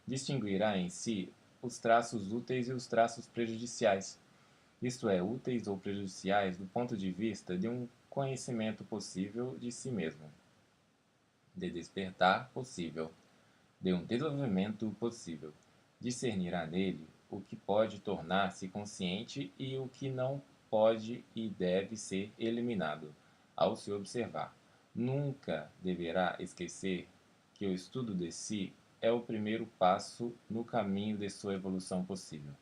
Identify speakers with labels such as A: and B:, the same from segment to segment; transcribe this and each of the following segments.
A: distinguirá em si os traços úteis e os traços prejudiciais, isto é, úteis ou prejudiciais do ponto de vista de um conhecimento possível de si mesmo, de despertar possível, de um desenvolvimento possível. Discernirá nele o que pode tornar-se consciente e o que não pode e deve ser eliminado ao se observar. Nunca deverá esquecer que o estudo de si é o primeiro passo no caminho de sua evolução possível.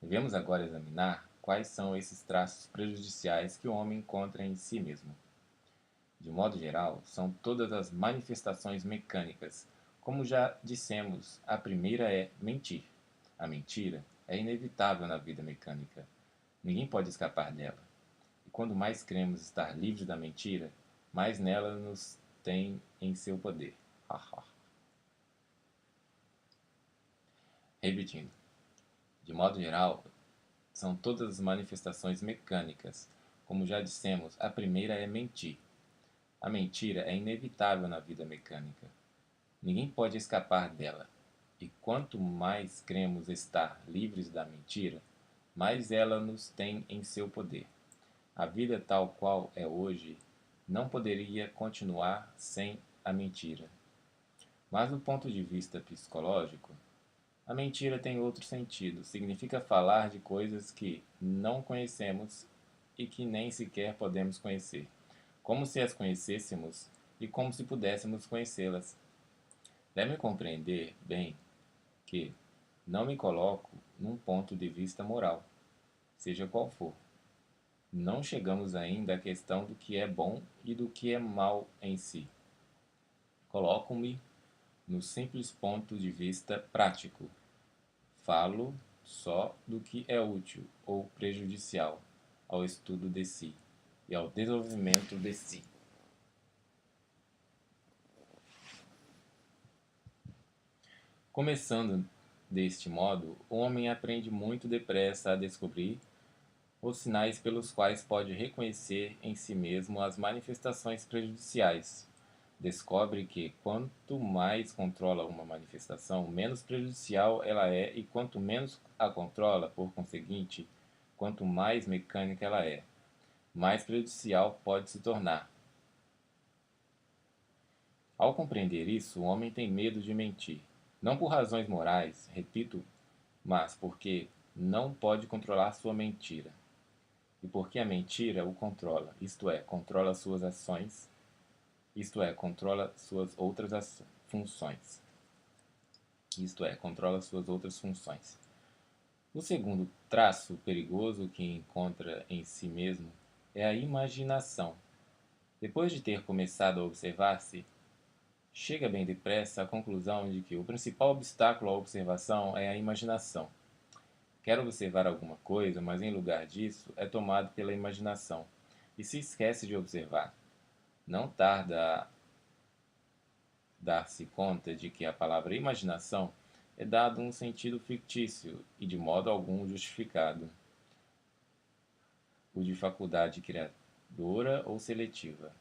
A: Devemos agora examinar quais são esses traços prejudiciais que o homem encontra em si mesmo. De modo geral, são todas as manifestações mecânicas. Como já dissemos, a primeira é mentir. A mentira é inevitável na vida mecânica. Ninguém pode escapar dela. E quando mais cremos estar livres da mentira, mais nela nos tem em seu poder. Repetindo. De modo geral, são todas as manifestações mecânicas. Como já dissemos, a primeira é mentir. A mentira é inevitável na vida mecânica. Ninguém pode escapar dela. E quanto mais cremos estar livres da mentira, mais ela nos tem em seu poder. A vida tal qual é hoje não poderia continuar sem a mentira. Mas do ponto de vista psicológico, a mentira tem outro sentido. Significa falar de coisas que não conhecemos e que nem sequer podemos conhecer, como se as conhecêssemos e como se pudéssemos conhecê-las. Deve compreender bem que não me coloco num ponto de vista moral, seja qual for. Não chegamos ainda à questão do que é bom e do que é mal em si. Coloco-me no simples ponto de vista prático. Falo só do que é útil ou prejudicial ao estudo de si e ao desenvolvimento de si. Começando deste modo, o homem aprende muito depressa a descobrir os sinais pelos quais pode reconhecer em si mesmo as manifestações prejudiciais. Descobre que quanto mais controla uma manifestação, menos prejudicial ela é, e quanto menos a controla, por conseguinte, quanto mais mecânica ela é, mais prejudicial pode se tornar. Ao compreender isso, o homem tem medo de mentir. Não por razões morais, repito, mas porque não pode controlar sua mentira. E porque a mentira o controla, isto é, controla suas ações, isto é, controla suas outras funções. Isto é, controla suas outras funções. O segundo traço perigoso que encontra em si mesmo é a imaginação. Depois de ter começado a observar-se, chega bem depressa à conclusão de que o principal obstáculo à observação é a imaginação. Quer observar alguma coisa, mas em lugar disso é tomado pela imaginação e se esquece de observar. Não tarda a dar-se conta de que a palavra imaginação é dado um sentido fictício e de modo algum justificado, o de faculdade criadora ou seletiva,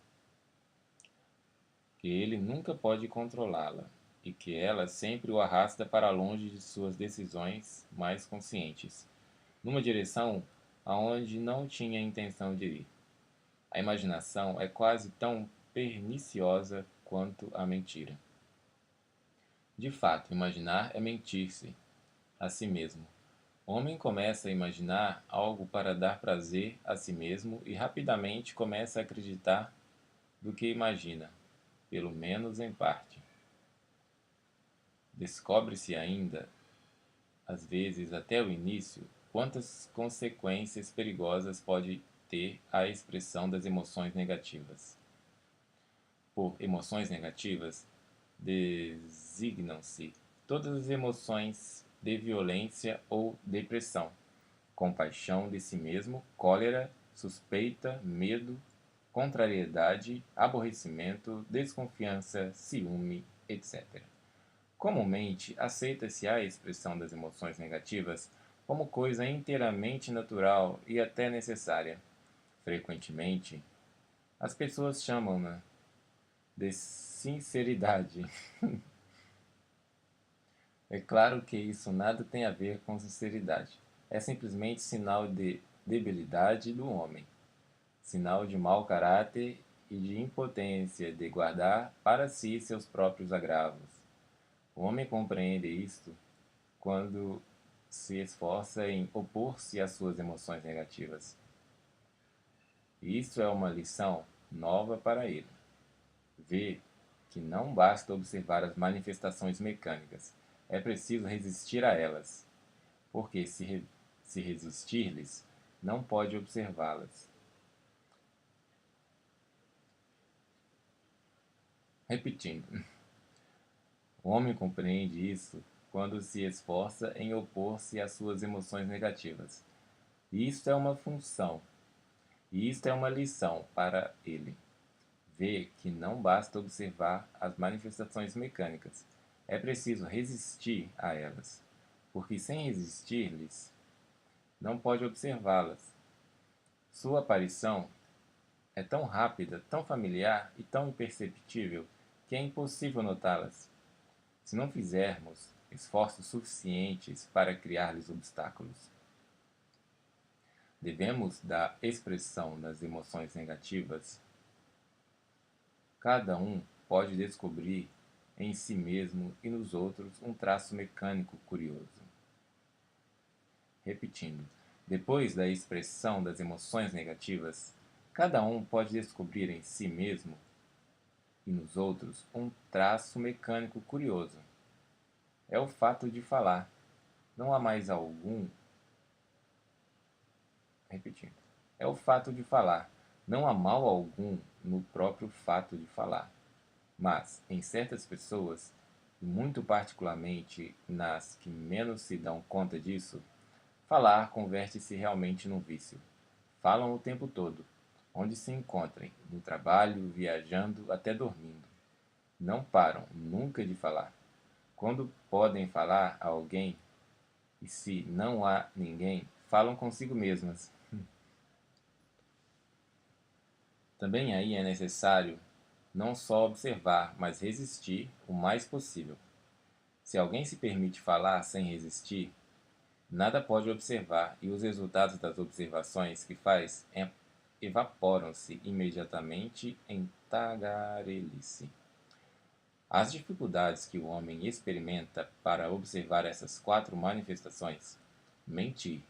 A: que ele nunca pode controlá-la e que ela sempre o arrasta para longe de suas decisões mais conscientes, numa direção aonde não tinha intenção de ir. A imaginação é quase tão perniciosa quanto a mentira. De fato, imaginar é mentir-se a si mesmo. O homem começa a imaginar algo para dar prazer a si mesmo e rapidamente começa a acreditar do que imagina, pelo menos em parte. Descobre-se ainda, às vezes até o início, quantas consequências perigosas pode ter a expressão das emoções negativas. Por emoções negativas, designam-se todas as emoções de violência ou depressão, compaixão de si mesmo, cólera, suspeita, medo, contrariedade, aborrecimento, desconfiança, ciúme, etc. Comumente, aceita-se a expressão das emoções negativas como coisa inteiramente natural e até necessária. Frequentemente, as pessoas chamam-na de sinceridade É claro que isso nada tem a ver com sinceridade. É simplesmente sinal de debilidade do homem, sinal de mau caráter e de impotência de guardar para si seus próprios agravos. O homem compreende isto quando se esforça em opor-se às suas emoções negativas. E isso é uma lição nova para ele. Vê que não basta observar as manifestações mecânicas, é preciso resistir a elas, porque se resistir-lhes, não pode observá-las. Repetindo, o homem compreende isso quando se esforça em opor-se às suas emoções negativas. Isto é uma função, e isto é uma lição para ele. Vê que não basta observar as manifestações mecânicas, é preciso resistir a elas, porque sem resistir-lhes, não pode observá-las. Sua aparição é tão rápida, tão familiar e tão imperceptível que é impossível notá-las, se não fizermos esforços suficientes para criar-lhes obstáculos. Devemos da expressão das emoções negativas. Cada um pode descobrir em si mesmo e nos outros um traço mecânico curioso. Repetindo, depois da expressão das emoções negativas, cada um pode descobrir em si mesmo e nos outros um traço mecânico curioso. É o fato de falar. Não há mais algum. Repetindo. É o fato de falar. Não há mal algum no próprio fato de falar. Mas, em certas pessoas, e muito particularmente nas que menos se dão conta disso, falar converte-se realmente num vício. Falam o tempo todo, onde se encontrem, no trabalho, viajando, até dormindo. Não param nunca de falar. Quando podem falar a alguém, e se não há ninguém, falam consigo mesmas. Também aí é necessário não só observar, mas resistir o mais possível. Se alguém se permite falar sem resistir, nada pode observar e os resultados das observações que faz evaporam-se imediatamente em tagarelice. As dificuldades que o homem experimenta para observar essas quatro manifestações, mentir,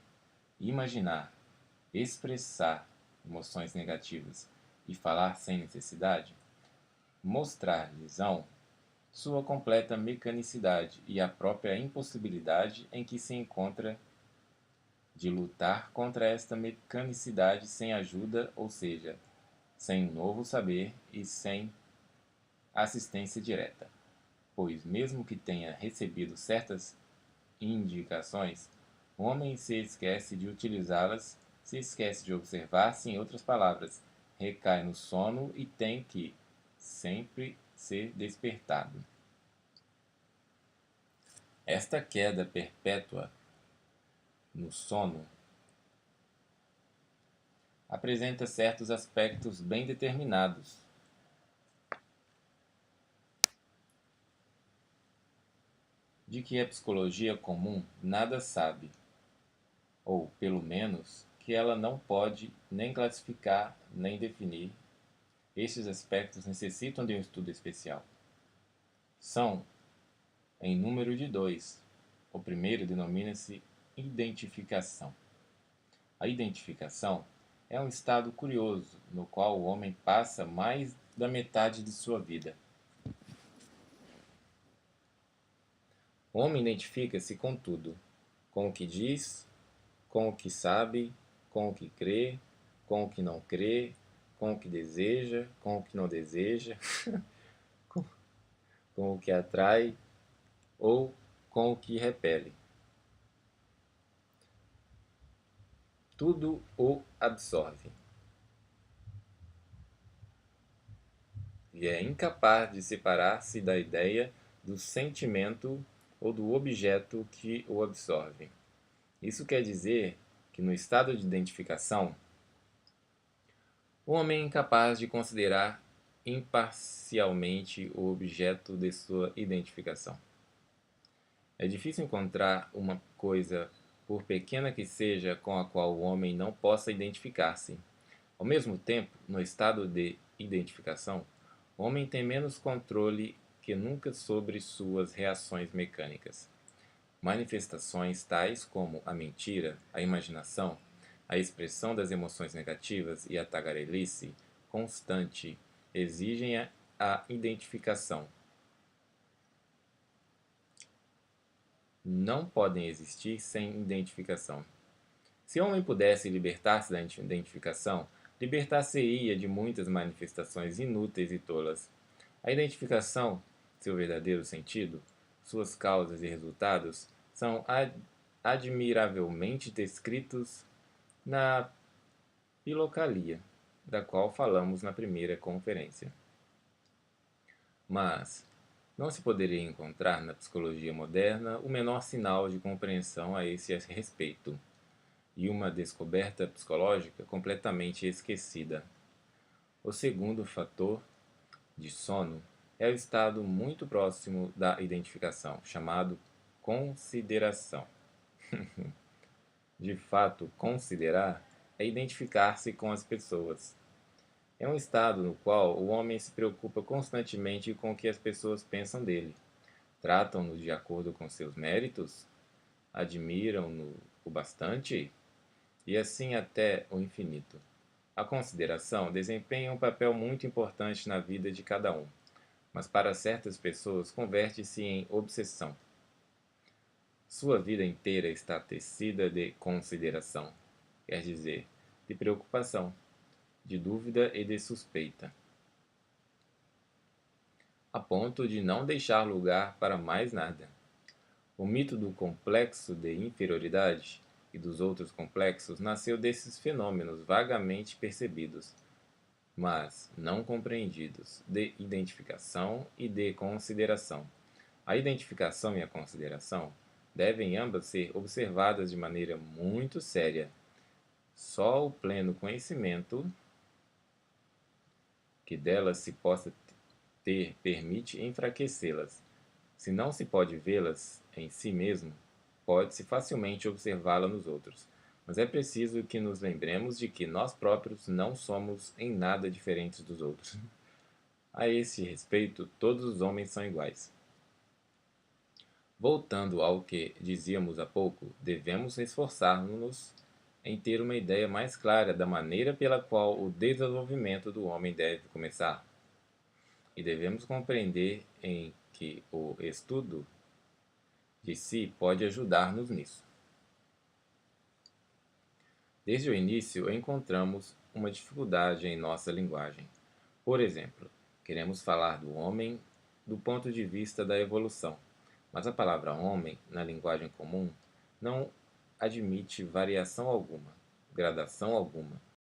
A: imaginar, expressar emoções negativas e falar sem necessidade, mostrar-lhes sua completa mecanicidade e a própria impossibilidade em que se encontra de lutar contra esta mecanicidade sem ajuda, ou seja, sem um novo saber e sem assistência direta, pois mesmo que tenha recebido certas indicações, o homem se esquece de utilizá-las, se esquece de observar-se, em outras palavras, recai no sono e tem que sempre ser despertado. Esta queda perpétua no sono apresenta certos aspectos bem determinados, de que a psicologia comum nada sabe, ou, pelo menos, que ela não pode nem classificar nem definir. Estes aspectos necessitam de um estudo especial. São, em número de dois. O primeiro denomina-se identificação. A identificação é um estado curioso no qual o homem passa mais da metade de sua vida. O homem identifica-se com tudo, com o que diz, com o que sabe, com o que crê, com o que não crê, com o que deseja, com o que não deseja, com, com o que atrai ou com o que repele. Tudo o absorve. E é incapaz de separar-se da ideia, do sentimento ou do objeto que o absorve. Isso quer dizer que, no estado de identificação, o homem é incapaz de considerar imparcialmente o objeto de sua identificação. É difícil encontrar uma coisa, por pequena que seja, com a qual o homem não possa identificar-se. Ao mesmo tempo, no estado de identificação, o homem tem menos controle que nunca sobre suas reações mecânicas. Manifestações tais como a mentira, a imaginação, a expressão das emoções negativas e a tagarelice constante exigem a identificação. Não podem existir sem identificação. Se o homem pudesse libertar-se da identificação, libertar-se-ia de muitas manifestações inúteis e tolas. A identificação, seu verdadeiro sentido, suas causas e resultados, são admiravelmente descritos na Pilocalia, da qual falamos na primeira conferência. Mas não se poderia encontrar na psicologia moderna o menor sinal de compreensão a esse respeito, e uma descoberta psicológica completamente esquecida. O segundo fator de sono é o estado muito próximo da identificação, chamado consideração. De fato, considerar é identificar-se com as pessoas. É um estado no qual o homem se preocupa constantemente com o que as pessoas pensam dele. Tratam-no de acordo com seus méritos? Admiram-no o bastante? E assim até o infinito. A consideração desempenha um papel muito importante na vida de cada um, mas para certas pessoas converte-se em obsessão. Sua vida inteira está tecida de consideração, quer dizer, de preocupação, de dúvida e de suspeita, a ponto de não deixar lugar para mais nada. O mito do complexo de inferioridade e dos outros complexos nasceu desses fenômenos vagamente percebidos, mas não compreendidos, de identificação e de consideração. A identificação e a consideração devem ambas ser observadas de maneira muito séria. Só o pleno conhecimento que delas se possa ter permite enfraquecê-las. Se não se pode vê-las em si mesmo, pode-se facilmente observá-la nos outros. Mas é preciso que nos lembremos de que nós próprios não somos em nada diferentes dos outros. A esse respeito, todos os homens são iguais. Voltando ao que dizíamos há pouco, devemos esforçar-nos em ter uma ideia mais clara da maneira pela qual o desenvolvimento do homem deve começar. E devemos compreender em que o estudo de si pode ajudar-nos nisso. Desde o início, encontramos uma dificuldade em nossa linguagem. Por exemplo, queremos falar do homem do ponto de vista da evolução, mas a palavra homem, na linguagem comum, não admite variação alguma, gradação alguma.